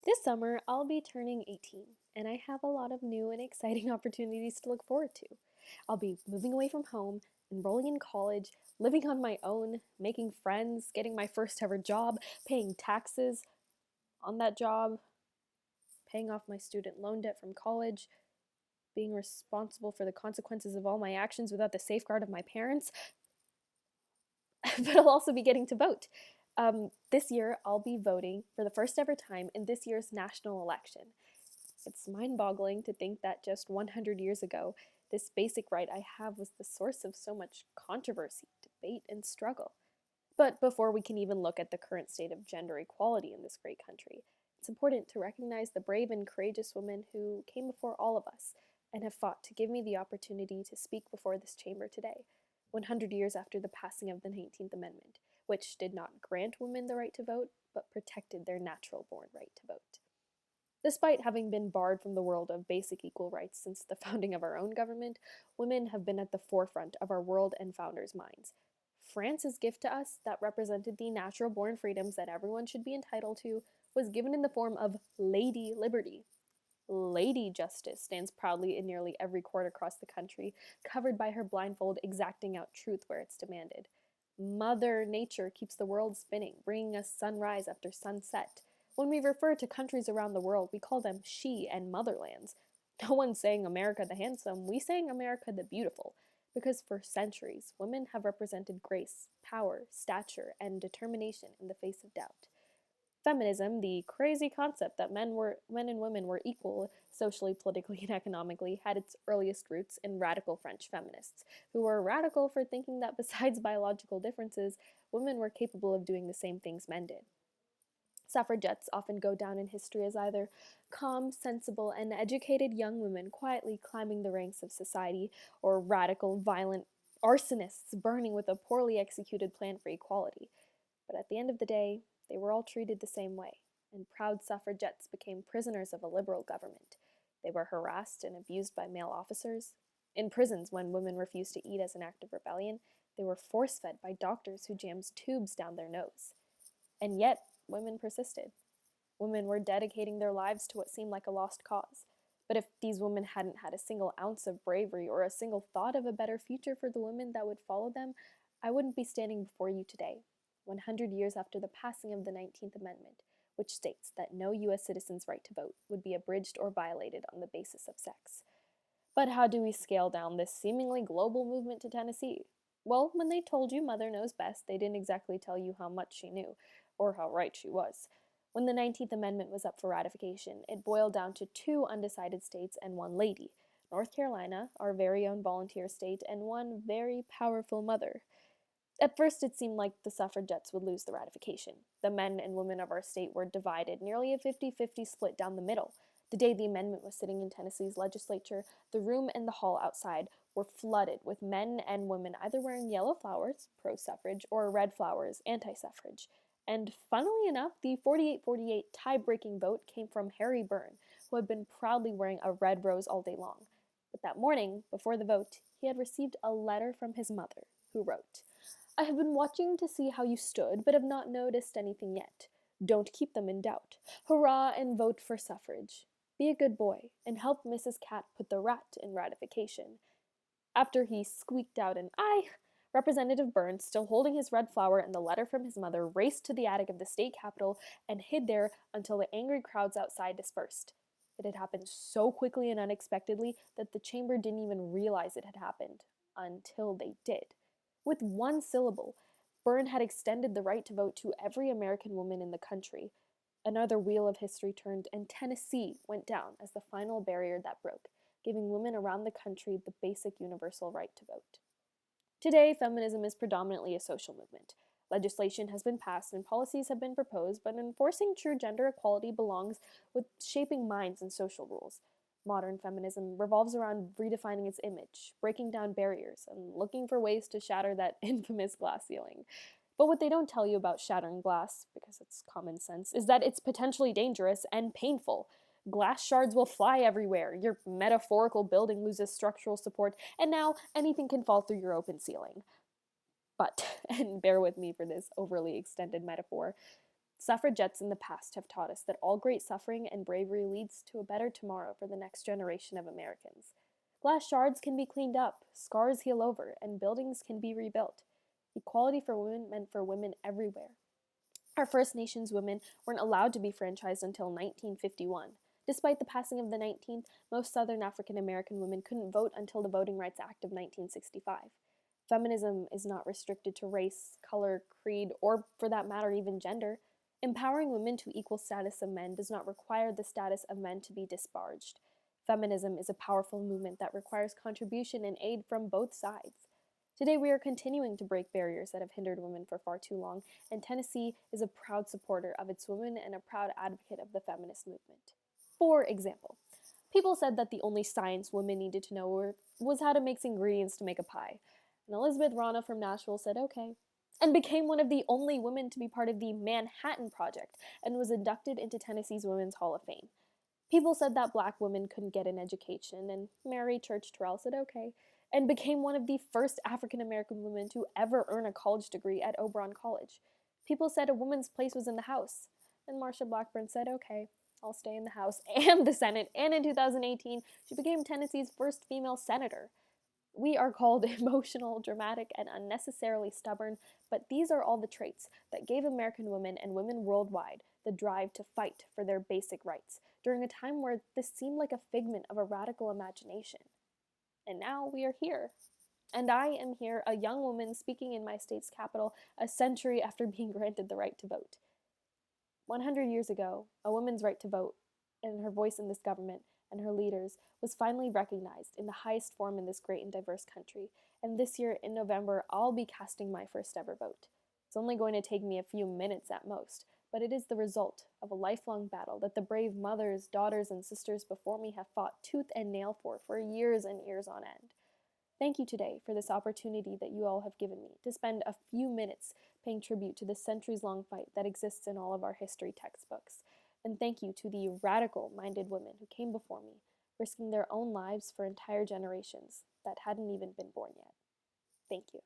This summer, I'll be turning 18, and I have a lot of new and exciting opportunities to look forward to. I'll be moving away from home, enrolling in college, living on my own, making friends, getting my first ever job, paying taxes on that job, paying off my student loan debt from college, being responsible for the consequences of all my actions without the safeguard of my parents, but I'll also be getting to vote. This year, I'll be voting for the first ever time in this year's national election. It's mind-boggling to think that just 100 years ago, this basic right I have was the source of so much controversy, debate, and struggle. But before we can even look at the current state of gender equality in this great country, it's important to recognize the brave and courageous women who came before all of us and have fought to give me the opportunity to speak before this chamber today, 100 years after the passing of the 19th Amendment, which did not grant women the right to vote, but protected their natural-born right to vote. Despite having been barred from the world of basic equal rights since the founding of our own government, women have been at the forefront of our world and founders' minds. France's gift to us, that represented the natural born freedoms that everyone should be entitled to, was given in the form of Lady Liberty. Lady Justice stands proudly in nearly every court across the country, covered by her blindfold, exacting out truth where it's demanded. Mother Nature keeps the world spinning, bringing us sunrise after sunset. When we refer to countries around the world, we call them she and motherlands. No one's saying America the handsome, we saying America the beautiful. Because for centuries, women have represented grace, power, stature, and determination in the face of doubt. Feminism, the crazy concept that men and women were equal socially, politically, and economically, had its earliest roots in radical French feminists, who were radical for thinking that besides biological differences, women were capable of doing the same things men did. Suffragettes often go down in history as either calm, sensible, and educated young women quietly climbing the ranks of society, or radical, violent arsonists burning with a poorly executed plan for equality. But at the end of the day, they were all treated the same way, and proud suffragettes became prisoners of a liberal government. They were harassed and abused by male officers. In prisons, when women refused to eat as an act of rebellion, they were force-fed by doctors who jammed tubes down their nose. And yet, women persisted. Women were dedicating their lives to what seemed like a lost cause. But if these women hadn't had a single ounce of bravery or a single thought of a better future for the women that would follow them, I wouldn't be standing before you today, 100 years after the passing of the 19th Amendment, which states that no U.S. citizen's right to vote would be abridged or violated on the basis of sex. But how do we scale down this seemingly global movement to Tennessee? Well, when they told you Mother knows best, they didn't exactly tell you how much she knew, or how right she was. When the 19th Amendment was up for ratification, it boiled down to two undecided states and one lady, North Carolina, our very own volunteer state, and one very powerful mother. At first, it seemed like the suffragettes would lose the ratification. The men and women of our state were divided, nearly a 50-50 split down the middle. The day the amendment was sitting in Tennessee's legislature, the room and the hall outside were flooded with men and women either wearing yellow flowers, pro-suffrage, or red flowers, anti-suffrage. And funnily enough, the 48-48 tie-breaking vote came from Harry Byrne, who had been proudly wearing a red rose all day long. But that morning, before the vote, he had received a letter from his mother, who wrote, "I have been watching to see how you stood, but have not noticed anything yet. Don't keep them in doubt. Hurrah and vote for suffrage. Be a good boy, and help Mrs. Cat put the rat in ratification." After he squeaked out an "aye," Representative Burns, still holding his red flower and the letter from his mother, raced to the attic of the state capitol and hid there until the angry crowds outside dispersed. It had happened so quickly and unexpectedly that the chamber didn't even realize it had happened, until they did. With one syllable, Byrne had extended the right to vote to every American woman in the country. Another wheel of history turned, and Tennessee went down as the final barrier that broke, giving women around the country the basic universal right to vote. Today, feminism is predominantly a social movement. Legislation has been passed and policies have been proposed, but enforcing true gender equality belongs with shaping minds and social rules. Modern feminism revolves around redefining its image, breaking down barriers, and looking for ways to shatter that infamous glass ceiling. But what they don't tell you about shattering glass, because it's common sense, is that it's potentially dangerous and painful. Glass shards will fly everywhere, your metaphorical building loses structural support, and now anything can fall through your open ceiling. But, and bear with me for this overly extended metaphor, Suffragettes in the past have taught us that all great suffering and bravery leads to a better tomorrow for the next generation of Americans. Glass shards can be cleaned up, scars heal over, and buildings can be rebuilt. Equality for women meant for women everywhere. Our First Nations women weren't allowed to be franchised until 1951. Despite the passing of the 19th, most Southern African American women couldn't vote until the Voting Rights Act of 1965. Feminism is not restricted to race, color, creed, or for that matter, even gender. Empowering women to equal status of men does not require the status of men to be disparaged. Feminism is a powerful movement that requires contribution and aid from both sides. Today, we are continuing to break barriers that have hindered women for far too long, and Tennessee is a proud supporter of its women and a proud advocate of the feminist movement. For example, people said that the only science women needed to know was how to mix ingredients to make a pie. And Elizabeth Rana from Nashville said okay, and became one of the only women to be part of the Manhattan Project and was inducted into Tennessee's Women's Hall of Fame. People said that black women couldn't get an education, and Mary Church Terrell said okay, and became one of the first African American women to ever earn a college degree at Oberon College. People said a woman's place was in the House, and Marsha Blackburn said okay, I'll stay in the House and the Senate, and in 2018, she became Tennessee's first female senator. We are called emotional, dramatic, and unnecessarily stubborn, but these are all the traits that gave American women and women worldwide the drive to fight for their basic rights during a time where this seemed like a figment of a radical imagination. And now we are here. And I am here, a young woman speaking in my state's capital a century after being granted the right to vote. 100 years ago, a woman's right to vote and her voice in this government and her leaders was finally recognized in the highest form in this great and diverse country. And this year, in November, I'll be casting my first ever vote. It's only going to take me a few minutes at most, but it is the result of a lifelong battle that the brave mothers, daughters, and sisters before me have fought tooth and nail for years and years on end. Thank you today for this opportunity that you all have given me to spend a few minutes paying tribute to the centuries-long fight that exists in all of our history textbooks. And thank you to the radical-minded women who came before me, risking their own lives for entire generations that hadn't even been born yet. Thank you.